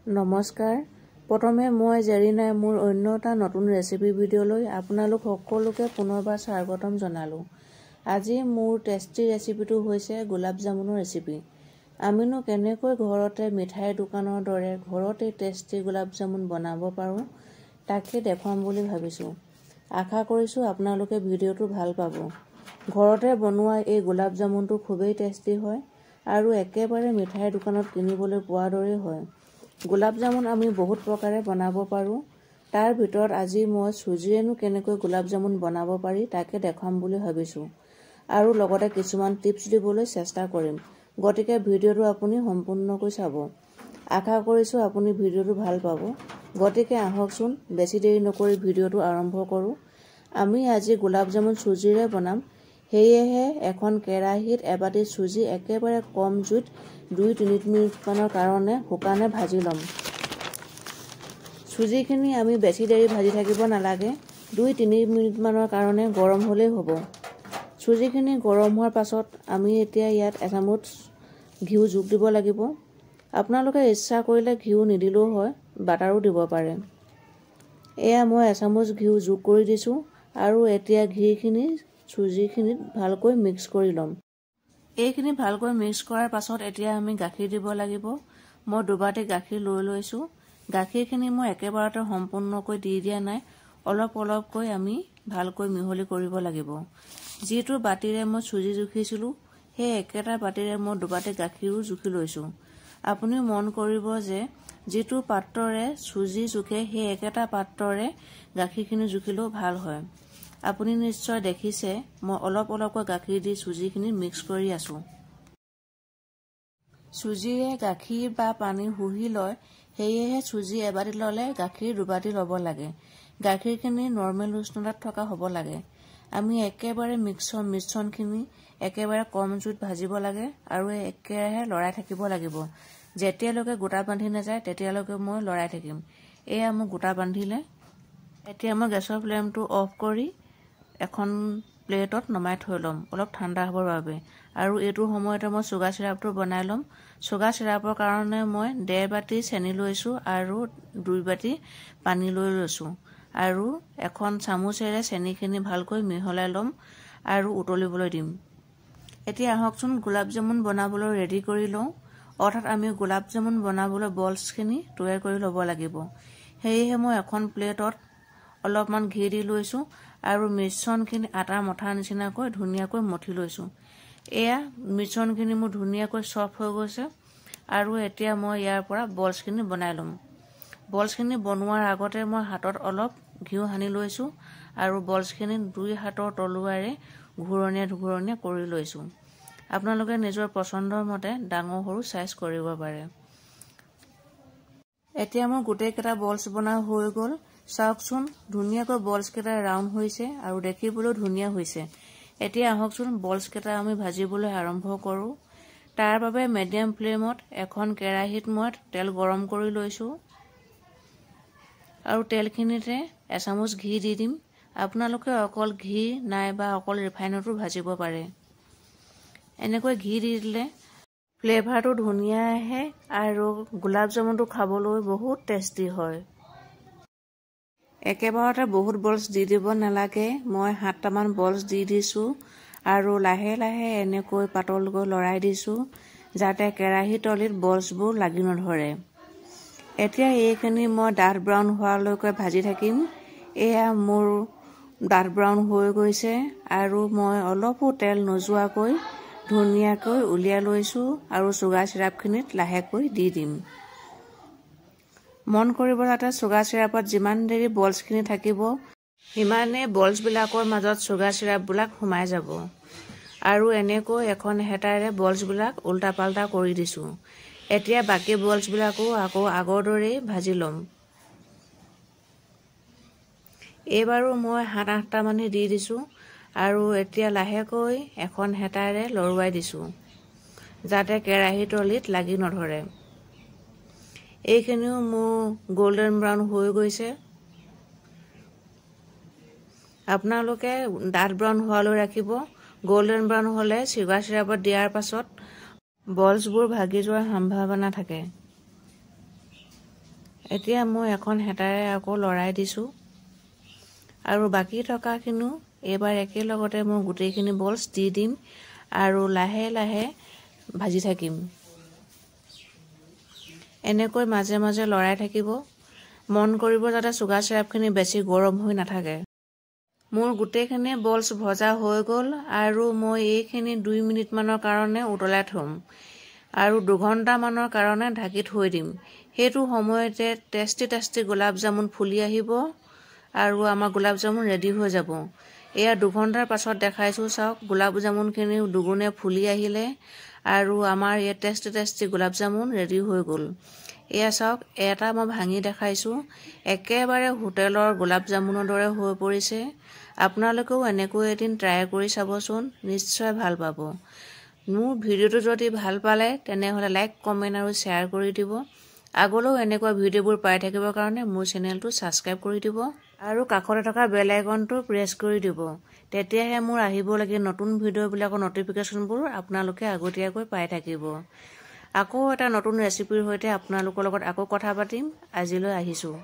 নমস্কাৰ প্ৰথমে মই জেৰিনাই মোৰ অন্য এটা নতুন ৰেচিপি ভিডিঅ'লৈ আপোনালোক সকলোকে পুনৰবাৰ স্বাগতম জনালো। আজি মোৰ টেষ্টি ৰেচিপিটো হৈছে গোলাপ জামুনৰ ৰেচিপি। আমিনো কেনেকৈ ঘৰতে মিঠাইৰ দোকানৰ দৰে ঘৰতে টেষ্টি গোলাপ জামুন বনাব পাৰোঁ তাকে দেখুৱাম বুলি ভাবিছোঁ। আশা কৰিছোঁ আপোনালোকে ভিডিঅ'টো ভাল পাব। ঘৰতে বনোৱা এই গোলাপ জামুনটো খুবেই টেষ্টি হয় আৰু একেবাৰে মিঠাইৰ দোকানত কিনিবলৈ পোৱাৰ দৰেই হয়। গোলাপ জামুন আমি বহুত প্ৰকাৰে বনাব পাৰোঁ। তাৰ ভিতৰত আজি মই চুজিৰেনো কেনেকৈ গোলাপ জামুন বনাব পাৰি তাকে দেখাম বুলি ভাবিছোঁ আৰু লগতে কিছুমান টিপছ দিবলৈ চেষ্টা কৰিম। গতিকে ভিডিঅ'টো আপুনি সম্পূৰ্ণকৈ চাব। আশা কৰিছোঁ আপুনি ভিডিঅ'টো ভাল পাব। গতিকে আহকচোন বেছি দেৰি নকৰি ভিডিঅ'টো আৰম্ভ কৰোঁ। আমি আজি গোলাপ জামুন চুজিৰে বনাম, সেয়েহে এখন কেৰাহীত এবাটি চুজি একেবাৰে কম জুইত 2-3 মিনিটমানৰ কাৰণে শুকানে ভাজি ল'ম। চুজিখিনি আমি বেছি দেৰি ভাজি থাকিব নালাগে, 2-3 মিনিটমানৰ কাৰণে গৰম হ'লেই হ'ব। চুজিখিনি গৰম হোৱাৰ পাছত আমি এতিয়া ইয়াত এচামুচ ঘিউ যোগ দিব লাগিব। আপোনালোকে ইচ্ছা কৰিলে ঘিউ নিদিলেও হয়, বাটাৰো দিব পাৰে। এয়া মই এচামুচ ঘিউ যোগ কৰি দিছোঁ আৰু এতিয়া ঘিখিনি চুজিখিনিত ভালকৈ মিক্স কৰি ল'ম। এইখিনি ভালকৈ মিক্স কৰাৰ পাছত এতিয়া আমি গাখীৰ দিব লাগিব। মই 2 বাটি গাখীৰ লৈ লৈছোঁ। গাখীৰখিনি মই একেবাৰতে সম্পূৰ্ণকৈ দি দিয়া নাই, অলপ অলপকৈ আমি ভালকৈ মিহলি কৰিব লাগিব। যিটো বাটিৰে মই চুজি জুখিছিলোঁ সেই একেটা বাটিৰে মই 2 বাটি গাখীৰো জুখি লৈছোঁ। আপুনি মন কৰিব যে যিটো পাত্ৰৰে চুজি জুখে সেই একেটা পাত্ৰৰে গাখীৰখিনি জুখিলেও ভাল হয়। আপুনি নিশ্চয় দেখিছে মই অলপ অলপকৈ গাখীৰ দি চুজিখিনি মিক্স কৰি আছোঁ। চুজিৰে গাখীৰ বা পানী শুহি লয়, সেয়েহে চুজি এবাটি ল'লে গাখীৰ 2 বাটি ল'ব লাগে। গাখীৰখিনি নৰ্মেল উষ্ণতাত থকা হ'ব লাগে। আমি একেবাৰে মিশ্ৰণখিনি একেবাৰে কম জুইত ভাজিব লাগে আৰু একেৰাহে লৰাই থাকিব লাগিব। যেতিয়ালৈকে গোটা বান্ধি নাযায় তেতিয়ালৈকে মই লৰাই থাকিম। এয়া মোৰ গোটা বান্ধিলে। এতিয়া মই গেছৰ ফ্লেমটো অফ কৰি এখন প্লেটত নমাই থৈ ল'ম অলপ ঠাণ্ডা হ'বৰ বাবে। আৰু এইটো সময়তে মই চুগাৰ চিৰাপটো বনাই ল'ম। চুগাৰ চিৰাপৰ কাৰণে মই 1.5 বাটি চেনি লৈছোঁ আৰু 2 বাটি পানী লৈ লৈছোঁ আৰু এখন চামুচেৰে চেনিখিনি ভালকৈ মিহলাই ল'ম আৰু উতলিবলৈ দিম। এতিয়া আহকচোন গোলাপ জামুন বনাবলৈ ৰেডি কৰি লওঁ। অৰ্থাৎ আমি গোলাপ জামুন বনাবলৈ বলছখিনি তৈয়াৰ কৰি ল'ব লাগিব। সেয়েহে মই এখন প্লেটত অলপমান ঘি দি লৈছোঁ আৰু মিশ্ৰণখিনি আটা মঠাৰ নিচিনাকৈ ধুনীয়াকৈ মঠি লৈছোঁ। এয়া মিশ্ৰণখিনি মোৰ ধুনীয়াকৈ চফ্ট হৈ গৈছে আৰু এতিয়া মই ইয়াৰ পৰা বলছখিনি বনাই ল'ম। বলছখিনি বনোৱাৰ আগতে মই হাতত অলপ ঘিউ সানি লৈছোঁ আৰু বলছখিনি 2 হাতৰ তলুৱাৰে ঘূৰণীয়া কৰি লৈছোঁ। আপোনালোকে নিজৰ পচন্দৰ মতে ডাঙৰ সৰু চাইজ কৰিব পাৰে। এতিয়া মোৰ গোটেইকেইটা বলছ বনোৱা হৈ গ'ল। চাওকচোন ধুনীয়াকৈ বলছকেইটা ৰাউণ্ড হৈছে আৰু দেখিবলৈও ধুনীয়া হৈছে। এতিয়া আহকচোন বলছকেইটা আমি ভাজিবলৈ আৰম্ভ কৰোঁ। তাৰ বাবে মিডিয়াম ফ্লেমত এখন কেৰাহীত মই তেল গৰম কৰি লৈছোঁ আৰু তেলখিনিতে এচামুচ ঘি দি দিম। আপোনালোকে অকল ঘি নাইবা অকল ৰিফাইনতো ভাজিব পাৰে। এনেকৈ ঘি দি দিলে ফ্লেভাৰটো ধুনীয়া আহে আৰু গোলাপ জামুনটো খাবলৈ বহুত টেষ্টি হয়। একেবাৰতে বহুত বলছ দি দিব নালাগে। মই 7টামান বলছ দি দিছোঁ আৰু লাহে লাহে এনেকৈ পাতলকৈ লৰাই দিছোঁ যাতে কেৰাহী তলিত বলছবোৰ লাগি নধৰে। এতিয়া এইখিনি মই ডাঠ ব্ৰাউন হোৱালৈকে ভাজি থাকিম। এয়া মোৰ ডাঠ ব্ৰাউন হৈ গৈছে আৰু মই অলপো তেল নোযোৱাকৈ ধুনীয়াকৈ উলিয়াই লৈছোঁ আৰু চুগাৰ চিৰাপখিনিত লাহেকৈ দি দিম। মন কৰিব যাতে চুগাৰ চিৰাপত যিমান দেৰি বলছখিনি থাকিব সিমানেই বলছবিলাকৰ মাজত চুগাৰ চিৰাপবিলাক সোমাই যাব। আৰু এনেকৈ এখন হেতাৰে বলছবিলাক উল্টা পাল্টা কৰি দিছোঁ। এতিয়া বাকী বলছবিলাকো আকৌ আগৰ দৰেই ভাজি ল'ম। এইবাৰো মই 7-8টামানেই দি দিছোঁ আৰু এতিয়া লাহেকৈ এখন হেতাৰে লৰুৱাই দিছোঁ যাতে কেৰাহী তলিত লাগি নধৰে। এইখিনিও মোৰ গল্ডেন ব্ৰাউন হৈ গৈছে। আপোনালোকে ডাঠ ব্ৰাউন হোৱালৈ ৰাখিব। গল্ডেন ব্ৰাউন হ'লে চুগাৰ চিৰাপত দিয়াৰ পাছত বলছবোৰ ভাগি যোৱাৰ সম্ভাৱনা থাকে। এতিয়া মই এখন হেতাৰে আকৌ লৰাই দিছোঁ আৰু বাকী থকাখিনিও এবাৰ একেলগতে মই গোটেইখিনি বলছ দি দিম আৰু লাহে লাহে ভাজি থাকিম। এনেকৈ মাজে মাজে লৰাই থাকিব। মন কৰিব যাতে চুগাৰ চিৰাপখিনি বেছি গৰম হৈ নাথাকে। মোৰ গোটেইখিনি বলছ ভজা হৈ গ'ল আৰু মই এইখিনি 2 মিনিটমানৰ কাৰণে উতলাই থ'ম আৰু 2 ঘণ্টামানৰ কাৰণে ঢাকি থৈ দিম। সেইটো সময়তে টেষ্টি গোলাপ জামুন ফুলি আহিব আৰু আমাৰ গোলাপ জামুন ৰেডি হৈ যাব। এয়া 2 ঘণ্টাৰ পাছত দেখাইছোঁ, চাওক গোলাপ জামুনখিনি দুগুণে ফুলি আহিলে আৰু আমাৰ এই টেষ্টি গোলাপ জামুন ৰেডি হৈ গ'ল। এয়া চাওক, এটা মই ভাঙি দেখাইছোঁ, একেবাৰে হোটেলৰ গোলাপ জামুনৰ দৰে হৈ পৰিছে। আপোনালোকেও এনেকৈ এদিন ট্ৰাই কৰি চাবচোন, নিশ্চয় ভাল পাব। মোৰ ভিডিঅ'টো যদি ভাল পালে তেনেহ'লে লাইক, কমেণ্ট আৰু শ্বেয়াৰ কৰি দিব। আগলৈও এনেকুৱা ভিডিঅ'বোৰ পাই থাকিবৰ কাৰণে মোৰ চেনেলটো ছাবস্ক্ৰাইব কৰি দিব আৰু কাষতে থকা বেল আইকনটো প্ৰেছ কৰি দিব। তেতিয়াহে মোৰ আহিবলগীয়া নতুন ভিডিঅ'বিলাকৰ নটিফিকেশ্যনবোৰ আপোনালোকে আগতীয়াকৈ পাই থাকিব। আকৌ এটা নতুন ৰেচিপিৰ সৈতে আপোনালোকৰ লগত আকৌ কথা পাতিম। আজিলৈ আহিছোঁ।